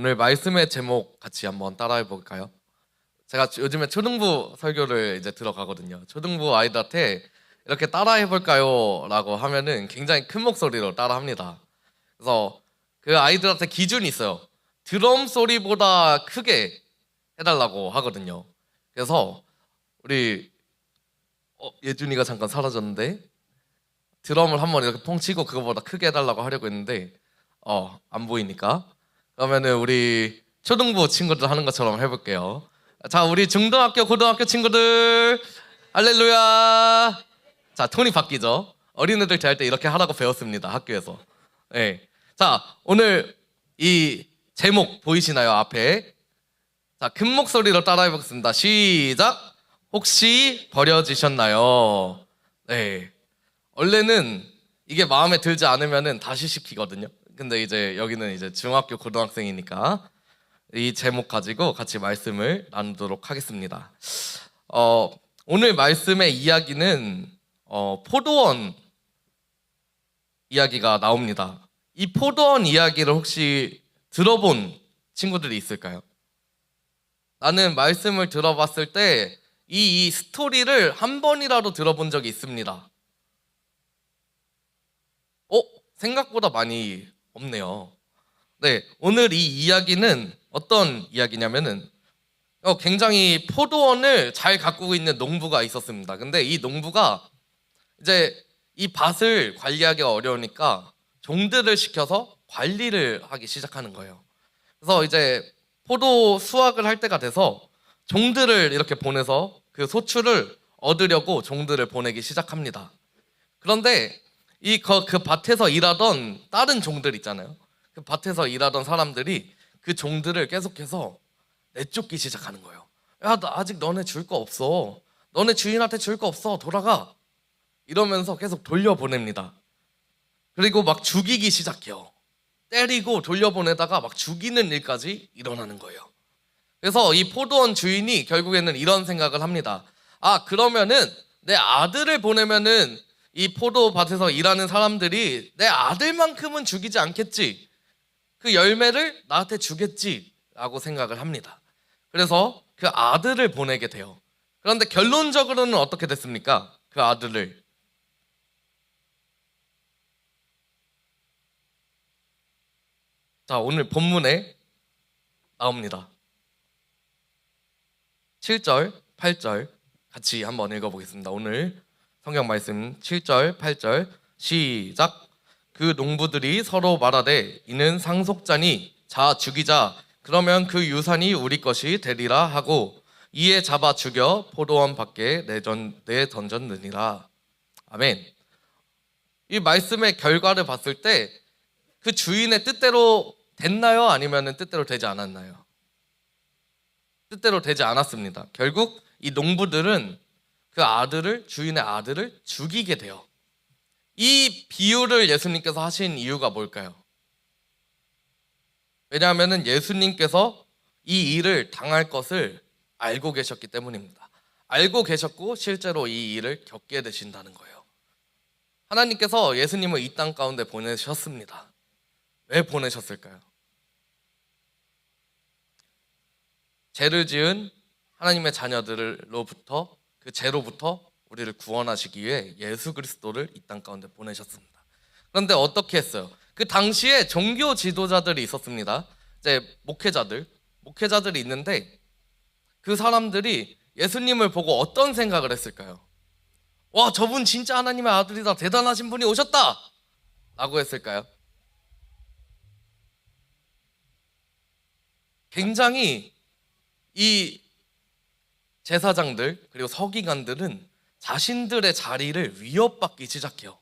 오늘 말씀의 제목 같이 한번 따라해 볼까요? 제가 요즘에 초등부 설교를 이제 들어가거든요. 초등부 아이들한테 이렇게 따라해 볼까요? 라고 하면은 굉장히 큰 목소리로 따라합니다. 그래서 그 아이들한테 기준이 있어요. 드럼 소리보다 크게 해달라고 하거든요. 그래서 우리 예준이가 잠깐 사라졌는데 드럼을 한번 이렇게 펑 치고 그거보다 크게 해달라고 하려고 했는데 안 보이니까 그러면은 우리 초등부 친구들 하는 것처럼 해볼게요. 자, 우리 중등학교 고등학교 친구들 할렐루야. 자, 톤이 바뀌죠. 어린애들 잘 때 이렇게 하라고 배웠습니다, 학교에서. 네. 자, 오늘 이 제목 보이시나요? 앞에. 자, 큰 목소리로 따라해 보겠습니다. 시작. 혹시 버려지셨나요? 네. 원래는 이게 마음에 들지 않으면은 다시 시키거든요. 근데 이제 여기는 이제 중학교 고등학생이니까 이 제목 가지고 같이 말씀을 나누도록 하겠습니다. 오늘 말씀의 이야기는 포도원 이야기가 나옵니다. 이 포도원 이야기를 혹시 들어본 친구들이 있을까요? 나는 말씀을 들어봤을 때 이 스토리를 한 번이라도 들어본 적이 있습니다. 생각보다 많이 없네요. 네, 오늘 이 이야기는 어떤 이야기냐면은 굉장히 포도원을 잘 가꾸고 있는 농부가 있었습니다. 근데 이 농부가 이제 이 밭을 관리하기가 어려우니까 종들을 시켜서 관리를 하기 시작하는 거예요. 그래서 이제 포도 수확을 할 때가 돼서 종들을 이렇게 보내서 그 소출을 얻으려고 종들을 보내기 시작합니다. 그런데 그 밭에서 일하던 다른 종들 있잖아요. 그 밭에서 일하던 사람들이 그 종들을 계속해서 내쫓기 시작하는 거예요. 야, 나 아직 너네 줄 거 없어. 너네 주인한테 줄 거 없어. 돌아가. 이러면서 계속 돌려보냅니다. 그리고 막 죽이기 시작해요. 때리고 돌려보내다가 막 죽이는 일까지 일어나는 거예요. 그래서 이 포도원 주인이 결국에는 이런 생각을 합니다. 그러면은 내 아들을 보내면은 이 포도밭에서 일하는 사람들이 내 아들만큼은 죽이지 않겠지. 그 열매를 나한테 주겠지 라고 생각을 합니다. 그래서 그 아들을 보내게 돼요. 그런데 결론적으로는 어떻게 됐습니까? 그 아들을 자, 오늘 본문에 나옵니다. 7절, 8절 같이 한번 읽어보겠습니다. 오늘 성경 말씀 7절, 8절 시작. 그 농부들이 서로 말하되 이는 상속자니 자 죽이자. 그러면 그 유산이 우리 것이 되리라 하고 이에 잡아 죽여 포도원 밖에 내던졌느니라. 아멘. 이 말씀의 결과를 봤을 때 그 주인의 뜻대로 됐나요? 아니면 뜻대로 되지 않았나요? 뜻대로 되지 않았습니다. 결국 이 농부들은 그 주인의 아들을 죽이게 돼요. 이 비유를 예수님께서 하신 이유가 뭘까요? 왜냐하면 예수님께서 이 일을 당할 것을 알고 계셨기 때문입니다. 알고 계셨고 실제로 이 일을 겪게 되신다는 거예요. 하나님께서 예수님을 이 땅 가운데 보내셨습니다. 왜 보내셨을까요? 죄를 지은 하나님의 자녀들로부터 그 죄로부터 우리를 구원하시기 위해 예수 그리스도를 이 땅 가운데 보내셨습니다. 그런데 어떻게 했어요? 그 당시에 종교 지도자들이 있었습니다. 이제 목회자들이 있는데 그 사람들이 예수님을 보고 어떤 생각을 했을까요? 와, 저분 진짜 하나님의 아들이다. 대단하신 분이 오셨다. 라고 했을까요? 굉장히 이 제사장들 그리고 서기관들은 자신들의 자리를 위협받기 시작해요.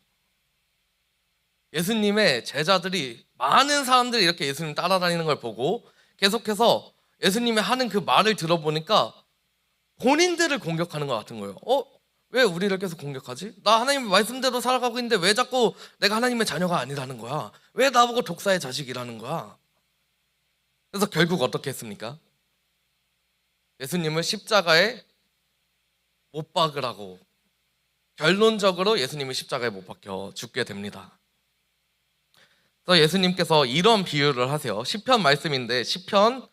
예수님의 제자들이 많은 사람들이 이렇게 예수님 따라다니는 걸 보고 계속해서 예수님이 하는 그 말을 들어보니까 본인들을 공격하는 것 같은 거예요. 왜 우리를 계속 공격하지? 나 하나님의 말씀대로 살아가고 있는데 왜 자꾸 내가 하나님의 자녀가 아니라는 거야? 왜 나보고 독사의 자식이라는 거야? 그래서 결국 어떻게 했습니까? 예수님을 십자가에 못 박으라고 결론적으로 예수님이 십자가에 못 박혀 죽게 됩니다. 그래서 예수님께서 이런 비유를 하세요. 시편 말씀인데 시편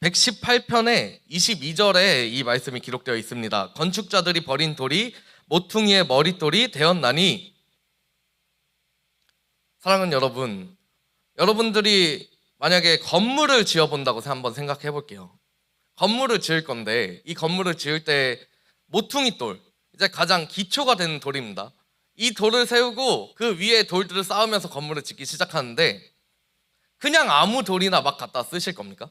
118편의 22절에 이 말씀이 기록되어 있습니다. 건축자들이 버린 돌이 모퉁이의 머릿돌이 되었나니. 사랑하는 여러분, 여러분들이 만약에 건물을 지어본다고 한번 생각해 볼게요. 건물을 지을 건데 이 건물을 지을 때 모퉁이 돌, 이제 가장 기초가 되는 돌입니다. 이 돌을 세우고 그 위에 돌들을 쌓으면서 건물을 짓기 시작하는데 그냥 아무 돌이나 막 갖다 쓰실 겁니까?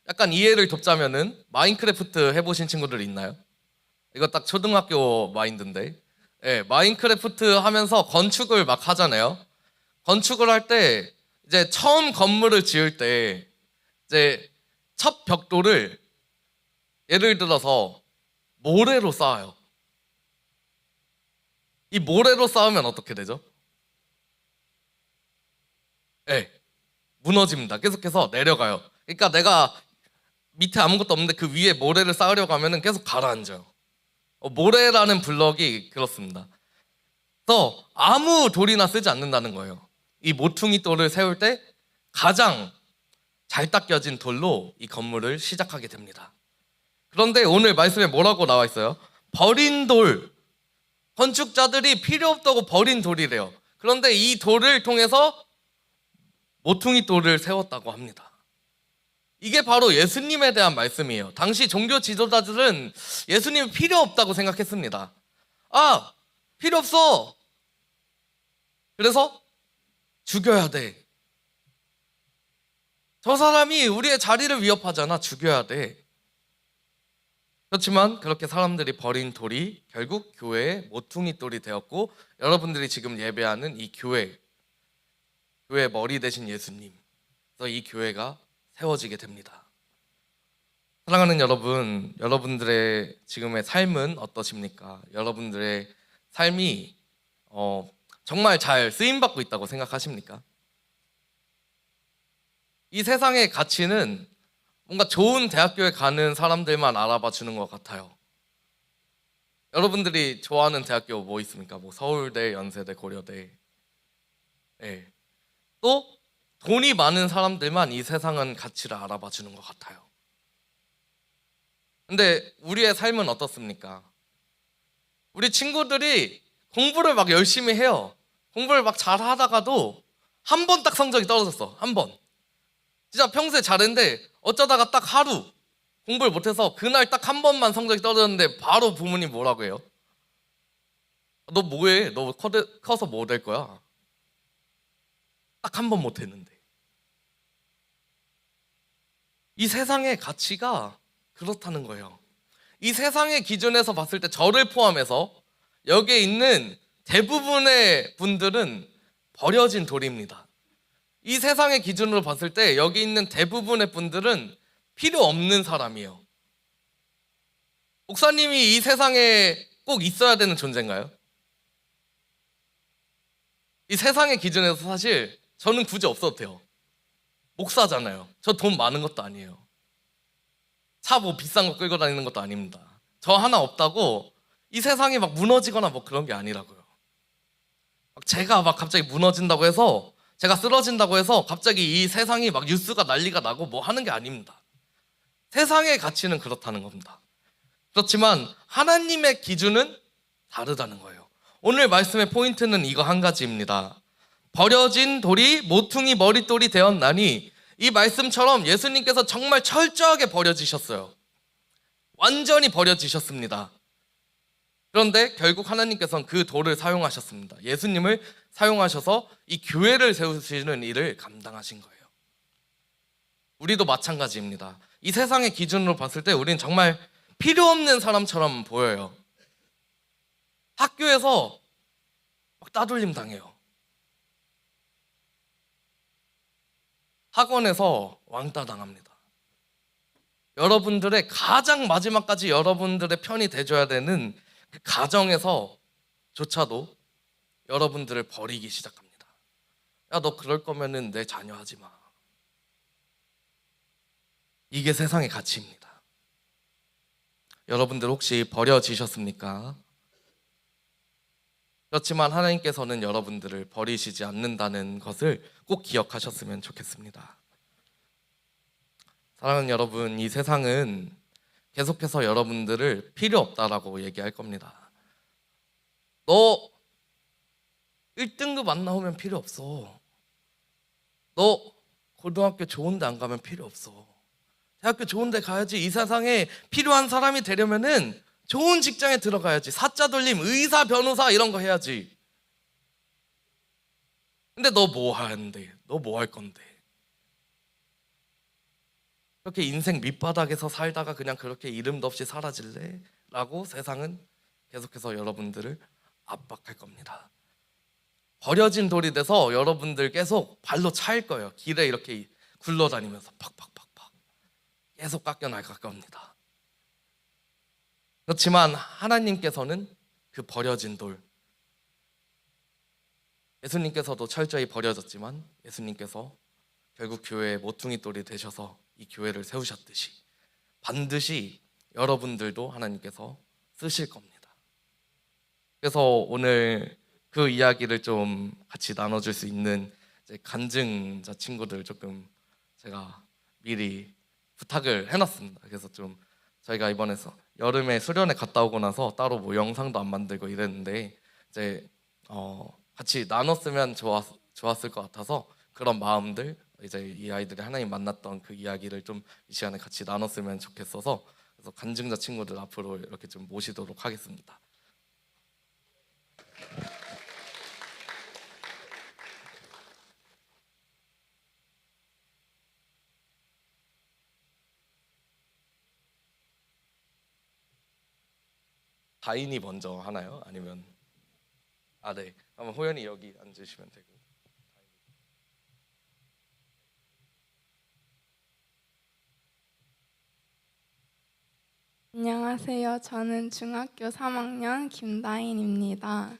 약간 이해를 돕자면은 마인크래프트 해보신 친구들 있나요? 이거 딱 초등학교 마인드인데, 마인크래프트 하면서 건축을 막 하잖아요. 건축을 할 때 이제 처음 건물을 지을 때 이제 첫 벽돌을 예를 들어서 모래로 쌓아요. 이 모래로 쌓으면 어떻게 되죠? 무너집니다. 계속해서 내려가요. 그러니까 내가 밑에 아무것도 없는데 그 위에 모래를 쌓으려고 하면 계속 가라앉아요. 모래라는 블럭이 그렇습니다. 그래서 아무 돌이나 쓰지 않는다는 거예요. 이 모퉁이 돌을 세울 때 가장 잘 닦여진 돌로 이 건물을 시작하게 됩니다. 그런데 오늘 말씀에 뭐라고 나와 있어요? 버린 돌, 건축자들이 필요 없다고 버린 돌이래요. 그런데 이 돌을 통해서 모퉁이 돌을 세웠다고 합니다. 이게 바로 예수님에 대한 말씀이에요. 당시 종교 지도자들은 예수님이 필요 없다고 생각했습니다. 아, 필요 없어. 그래서 죽여야 돼. 저 사람이 우리의 자리를 위협하잖아. 죽여야 돼. 그렇지만 그렇게 사람들이 버린 돌이 결국 교회의 모퉁이 돌이 되었고, 여러분들이 지금 예배하는 이 교회의 머리 대신 예수님, 그래서 이 교회가 세워지게 됩니다. 사랑하는 여러분, 여러분들의 지금의 삶은 어떠십니까? 여러분들의 삶이 정말 잘 쓰임받고 있다고 생각하십니까? 이 세상의 가치는 뭔가 좋은 대학교에 가는 사람들만 알아봐 주는 것 같아요. 여러분들이 좋아하는 대학교 뭐 있습니까? 뭐 서울대, 연세대, 고려대. 또 돈이 많은 사람들만 이 세상은 가치를 알아봐 주는 것 같아요. 근데 우리의 삶은 어떻습니까? 우리 친구들이 공부를 막 열심히 해요. 공부를 막 잘 하다가도 한 번 딱 성적이 떨어졌어. 한 번. 진짜 평소에 잘했는데 어쩌다가 딱 하루 공부를 못해서 그날 딱 한 번만 성적이 떨어졌는데 바로 부모님 뭐라고 해요? 너 뭐해? 너 커서 뭐 될 거야? 딱 한 번 못했는데. 이 세상의 가치가 그렇다는 거예요. 이 세상의 기준에서 봤을 때 저를 포함해서 여기에 있는 대부분의 분들은 버려진 돌입니다. 이 세상의 기준으로 봤을 때 여기 있는 대부분의 분들은 필요 없는 사람이에요. 목사님이 이 세상에 꼭 있어야 되는 존재인가요? 이 세상의 기준에서 사실 저는 굳이 없어도 돼요. 목사잖아요. 저 돈 많은 것도 아니에요. 차 뭐 비싼 거 끌고 다니는 것도 아닙니다. 저 하나 없다고 이 세상이 막 무너지거나 뭐 그런 게 아니라고요. 제가 막 갑자기 무너진다고 해서, 제가 쓰러진다고 해서 갑자기 이 세상이 막 뉴스가 난리가 나고 뭐 하는 게 아닙니다. 세상의 가치는 그렇다는 겁니다. 그렇지만 하나님의 기준은 다르다는 거예요. 오늘 말씀의 포인트는 이거 한 가지입니다. 버려진 돌이 모퉁이 머릿돌이 되었나니. 이 말씀처럼 예수님께서 정말 철저하게 버려지셨어요. 완전히 버려지셨습니다. 그런데 결국 하나님께서는 그 돌을 사용하셨습니다. 예수님을 사용하셔서 이 교회를 세우시는 일을 감당하신 거예요. 우리도 마찬가지입니다. 이 세상의 기준으로 봤을 때 우리는 정말 필요 없는 사람처럼 보여요. 학교에서 막 따돌림 당해요. 학원에서 왕따 당합니다. 여러분들의 가장 마지막까지 여러분들의 편이 돼줘야 되는 그 가정에서조차도 여러분들을 버리기 시작합니다. 야, 너 그럴 거면은 내 자녀 하지 마. 이게 세상의 가치입니다. 여러분들 혹시 버려지셨습니까? 그렇지만 하나님께서는 여러분들을 버리시지 않는다는 것을 꼭 기억하셨으면 좋겠습니다. 사랑하는 여러분, 이 세상은 계속해서 여러분들을 필요 없다라고 얘기할 겁니다. 너 1등급 안 나오면 필요 없어. 너 고등학교 좋은 데 안 가면 필요 없어. 대학교 좋은 데 가야지. 이 세상에 필요한 사람이 되려면은 좋은 직장에 들어가야지. 사자 돌림, 의사, 변호사 이런 거 해야지. 근데 너 뭐 하는데? 너 뭐 할 건데? 그렇게 인생 밑바닥에서 살다가 그냥 그렇게 이름도 없이 사라질래? 라고 세상은 계속해서 여러분들을 압박할 겁니다. 버려진 돌이 돼서 여러분들 계속 발로 차일 거예요. 길에 이렇게 굴러다니면서 팍팍팍팍 계속 깎여나갈 겁니다. 그렇지만 하나님께서는 그 버려진 돌, 예수님께서도 철저히 버려졌지만 예수님께서 결국 교회의 모퉁이 돌이 되셔서 이 교회를 세우셨듯이 반드시 여러분들도 하나님께서 쓰실 겁니다. 그래서 오늘 그 이야기를 좀 같이 나눠줄 수 있는 이제 간증자 친구들 조금 제가 미리 부탁을 해놨습니다. 그래서 좀 저희가 이번에서 여름에 수련회 갔다 오고 나서 따로 뭐 영상도 안 만들고 이랬는데 이제 같이 나눴으면 좋았을 것 같아서 그런 마음들, 이제 이 아이들이 하나님 만났던 그 이야기를 좀 이 시간에 같이 나눴으면 좋겠어서 그래서 간증자 친구들 앞으로 이렇게 좀 모시도록 하겠습니다. 다인이 먼저 하나요? 아니면 네. 그럼 호연이 여기 앉으시면 되고. 안녕하세요. 저는 중학교 3학년 김다인입니다.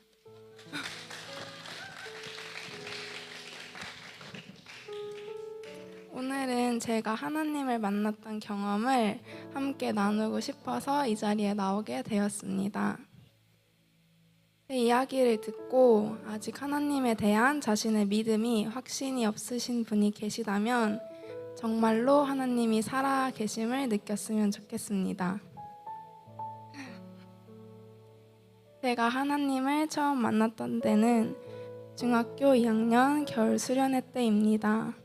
오늘은 제가 하나님을 만났던 경험을 함께 나누고 싶어서 이 자리에 나오게 되었습니다. 제 이야기를 듣고 아직 하나님에 대한 자신의 믿음이 확신이 없으신 분이 계시다면 정말로 하나님이 살아 계심을 느꼈으면 좋겠습니다. 제가 하나님을 처음 만났던 때는 중학교 2학년 겨울 수련회 때입니다.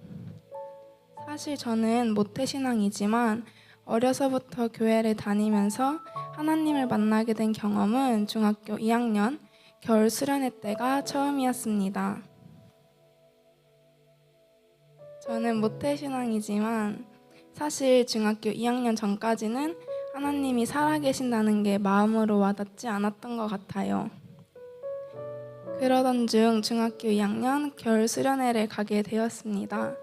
사실 저는 모태신앙이지만 어려서부터 교회를 다니면서 하나님을 만나게 된 경험은 중학교 2학년 겨울 수련회 때가 처음이었습니다. 저는 모태신앙이지만 사실 중학교 2학년 전까지는 하나님이 살아계신다는 게 마음으로 와닿지 않았던 것 같아요. 그러던 중 중학교 2학년 겨울 수련회를 가게 되었습니다.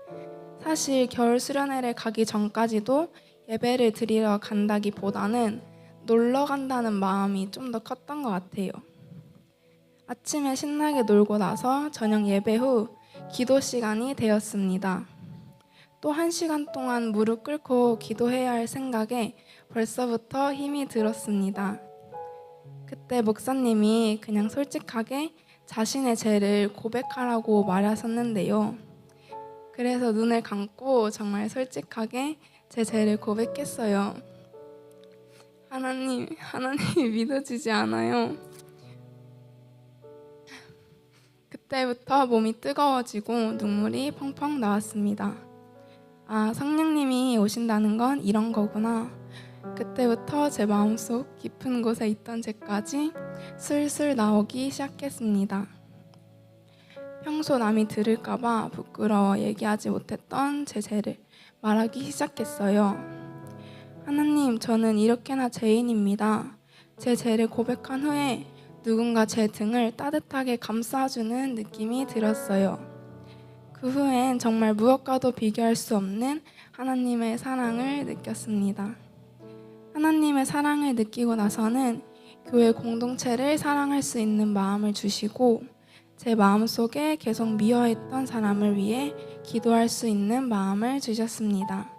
사실 겨울 수련회를 가기 전까지도 예배를 드리러 간다기보다는 놀러 간다는 마음이 좀 더 컸던 것 같아요. 아침에 신나게 놀고 나서 저녁 예배 후 기도 시간이 되었습니다. 또 1시간 동안 무릎 꿇고 기도해야 할 생각에 벌써부터 힘이 들었습니다. 그때 목사님이 그냥 솔직하게 자신의 죄를 고백하라고 말하셨는데요. 그래서 눈을 감고 정말 솔직하게 제 죄를 고백했어요. 하나님 믿어지지 않아요. 그때부터 몸이 뜨거워지고 눈물이 펑펑 나왔습니다. 성령님이 오신다는 건 이런 거구나. 그때부터 제 마음속 깊은 곳에 있던 죄까지 술술 나오기 시작했습니다. 평소 남이 들을까봐 부끄러워 얘기하지 못했던 제 죄를 말하기 시작했어요. 하나님, 저는 이렇게나 죄인입니다. 제 죄를 고백한 후에 누군가 제 등을 따뜻하게 감싸주는 느낌이 들었어요. 그 후엔 정말 무엇과도 비교할 수 없는 하나님의 사랑을 느꼈습니다. 하나님의 사랑을 느끼고 나서는 교회 공동체를 사랑할 수 있는 마음을 주시고 제 마음속에 계속 미워했던 사람을 위해 기도할 수 있는 마음을 주셨습니다.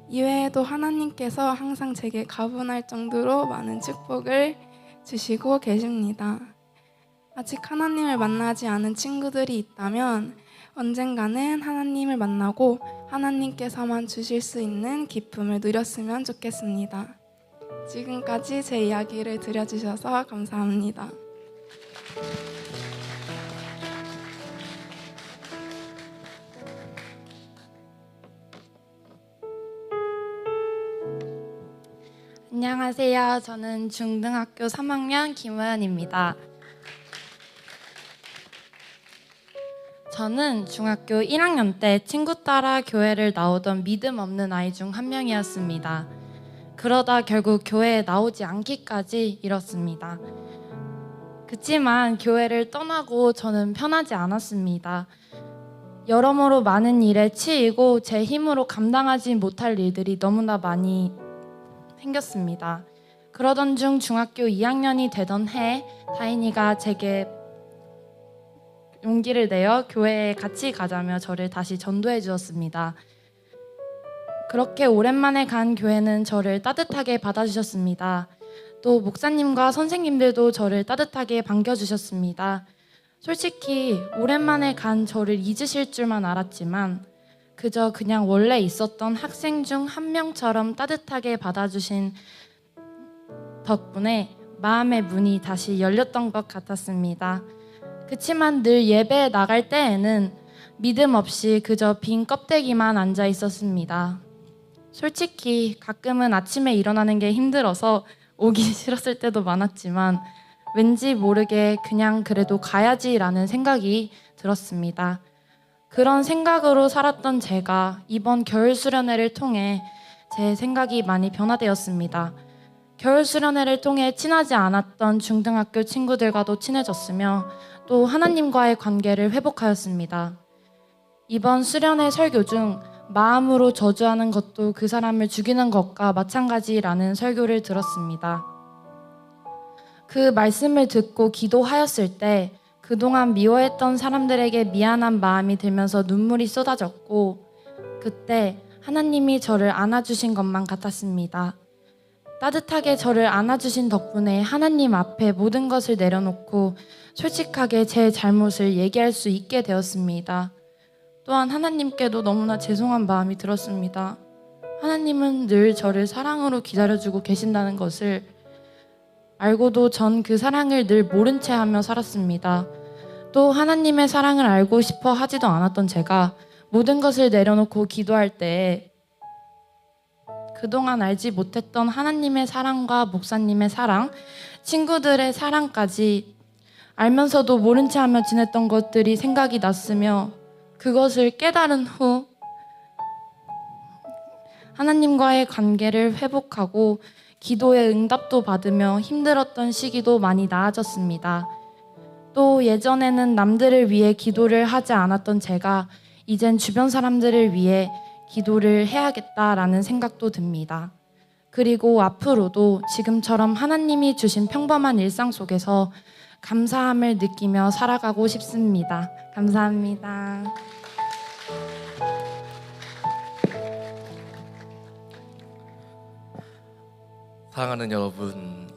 이외에도 하나님께서 항상 제게 가분할 정도로 많은 축복을 주시고 계십니다. 아직 하나님을 만나지 않은 친구들이 있다면 언젠가는 하나님을 만나고 하나님께서만 주실 수 있는 기쁨을 누렸으면 좋겠습니다. 지금까지 제 이야기를 들려주셔서 감사합니다. 안녕하세요. 저는 중등학교 3학년 김우연입니다. 저는 중학교 1학년 때 친구 따라 교회를 나오던 믿음 없는 아이 중 한 명이었습니다. 그러다 결국 교회에 나오지 않기까지 이뤘습니다. 그치만 교회를 떠나고 저는 편하지 않았습니다. 여러모로 많은 일에 치이고 제 힘으로 감당하지 못할 일들이 너무나 많이 생겼습니다. 그러던 중 중학교 2학년이 되던 해 다인이가 제게 용기를 내어 교회에 같이 가자며 저를 다시 전도해 주었습니다. 그렇게 오랜만에 간 교회는 저를 따뜻하게 받아주셨습니다. 또 목사님과 선생님들도 저를 따뜻하게 반겨주셨습니다. 솔직히 오랜만에 간 저를 잊으실 줄만 알았지만 그저 그냥 원래 있었던 학생 중 한 명처럼 따뜻하게 받아주신 덕분에 마음의 문이 다시 열렸던 것 같았습니다. 그치만 늘 예배에 나갈 때에는 믿음 없이 그저 빈 껍데기만 앉아 있었습니다. 솔직히 가끔은 아침에 일어나는 게 힘들어서 오기 싫었을 때도 많았지만 왠지 모르게 그냥 그래도 가야지라는 생각이 들었습니다. 그런 생각으로 살았던 제가 이번 겨울 수련회를 통해 제 생각이 많이 변화되었습니다. 겨울 수련회를 통해 친하지 않았던 중등학교 친구들과도 친해졌으며 또 하나님과의 관계를 회복하였습니다. 이번 수련회 설교 중 마음으로 저주하는 것도 그 사람을 죽이는 것과 마찬가지라는 설교를 들었습니다. 그 말씀을 듣고 기도하였을 때 그동안 미워했던 사람들에게 미안한 마음이 들면서 눈물이 쏟아졌고 그때 하나님이 저를 안아주신 것만 같았습니다. 따뜻하게 저를 안아주신 덕분에 하나님 앞에 모든 것을 내려놓고 솔직하게 제 잘못을 얘기할 수 있게 되었습니다. 또한 하나님께도 너무나 죄송한 마음이 들었습니다. 하나님은 늘 저를 사랑으로 기다려주고 계신다는 것을 알고도 전 그 사랑을 늘 모른 채 하며 살았습니다. 또 하나님의 사랑을 알고 싶어 하지도 않았던 제가 모든 것을 내려놓고 기도할 때 그동안 알지 못했던 하나님의 사랑과 목사님의 사랑, 친구들의 사랑까지 알면서도 모른 채 하며 지냈던 것들이 생각이 났으며 그것을 깨달은 후 하나님과의 관계를 회복하고 기도의 응답도 받으며 힘들었던 시기도 많이 나아졌습니다. 또 예전에는 남들을 위해 기도를 하지 않았던 제가 이젠 주변 사람들을 위해 기도를 해야겠다라는 생각도 듭니다. 그리고 앞으로도 지금처럼 하나님이 주신 평범한 일상 속에서 감사함을 느끼며 살아가고 싶습니다. 감사합니다. 사랑하는 여러분,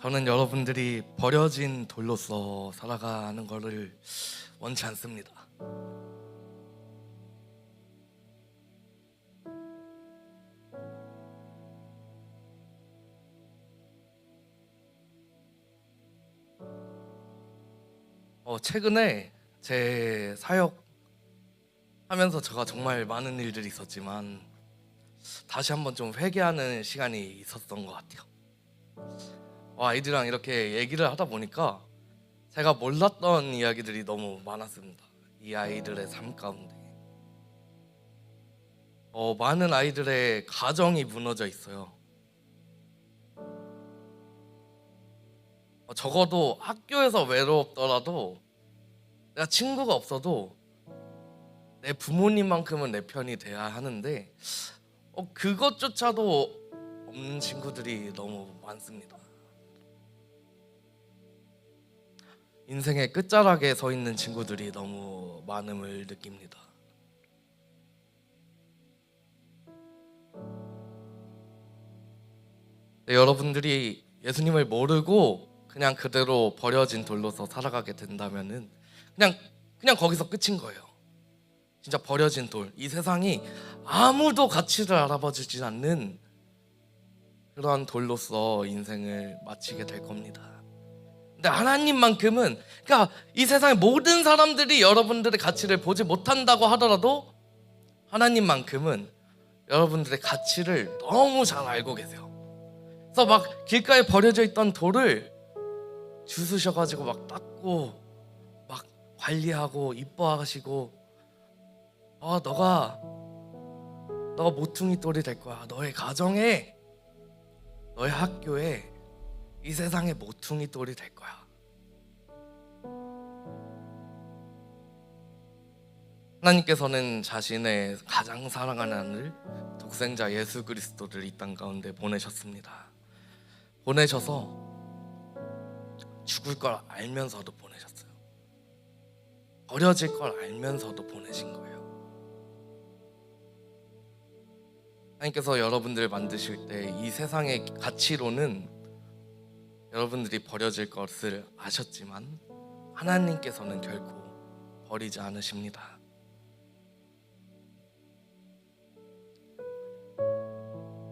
저는 여러분들이 버려진 돌로서 살아가는 것을 원치 않습니다. 최근에 제 사역 하면서 제가 정말 많은 일들이 있었지만 다시 한번 좀 회개하는 시간이 있었던 것 같아요. 아이들이랑 이렇게 얘기를 하다 보니까 제가 몰랐던 이야기들이 너무 많았습니다. 이 아이들의 삶 가운데 많은 아이들의 가정이 무너져 있어요. 적어도 학교에서 외롭더라도 내가 친구가 없어도 내 부모님만큼은 내 편이 돼야 하는데 그것조차도 없는 친구들이 너무 많습니다. 인생의 끝자락에 서 있는 친구들이 너무 많음을 느낍니다. 네, 여러분들이 예수님을 모르고 그냥 그대로 버려진 돌로서 살아가게 된다면은 그냥 거기서 끝인 거예요. 진짜 버려진 돌. 이 세상이 아무도 가치를 알아봐주지 않는 그러한 돌로서 인생을 마치게 될 겁니다. 근데 하나님만큼은, 그러니까 이 세상의 모든 사람들이 여러분들의 가치를 보지 못한다고 하더라도 하나님만큼은 여러분들의 가치를 너무 잘 알고 계세요. 그래서 막 길가에 버려져 있던 돌을 주스셔가지고 막 닦고 막 관리하고 이뻐하시고, 너가 모퉁이 돌이 될 거야. 너의 가정에, 너의 학교에, 이 세상의 모퉁이 돌이 될 거야. 하나님께서는 자신의 가장 사랑하는 아들 독생자 예수 그리스도를 이 땅 가운데 보내셨습니다. 보내셔서 죽을 걸 알면서도 보내셨어요. 버려질 걸 알면서도 보내신 거예요. 하나님께서 여러분들을 만드실 때 이 세상의 가치로는 여러분들이 버려질 것을 아셨지만 하나님께서는 결코 버리지 않으십니다.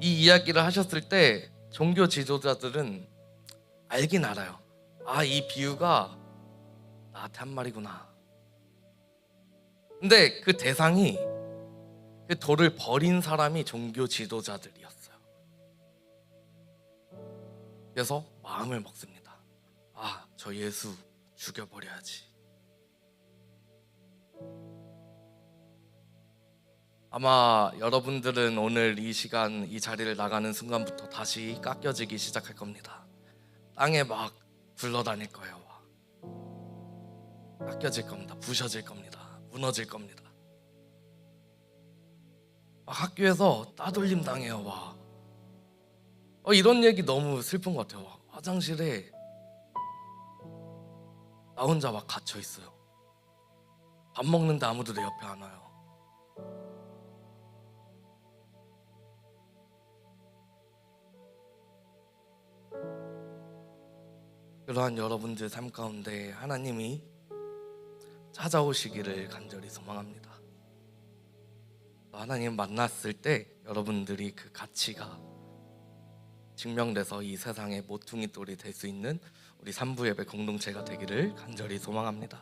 이 이야기를 하셨을 때 종교 지도자들은 알긴 알아요. 이 비유가 나한테 한 말이구나. 근데 그 대상이, 그 돌을 버린 사람이 종교 지도자들이었어요. 그래서 마음을 먹습니다. 저 예수 죽여버려야지. 아마 여러분들은 오늘 이 시간, 이 자리를 나가는 순간부터 다시 깎여지기 시작할 겁니다. 땅에 막 굴러다닐 거예요. 깎여질 겁니다. 부셔질 겁니다. 무너질 겁니다. 학교에서 따돌림 당해요. 이런 얘기 너무 슬픈 것 같아요. 화장실에 나 혼자 막 갇혀 있어요. 밥 먹는데 아무도 내 옆에 안 와요. 그러한 여러분들 삶 가운데 하나님이 찾아오시기를 간절히 소망합니다. 하나님 만났을 때 여러분들이 그 가치가 증명돼서 이 세상의 모퉁이 돌이 될 수 있는 우리 삼부 예배 공동체가 되기를 간절히 소망합니다.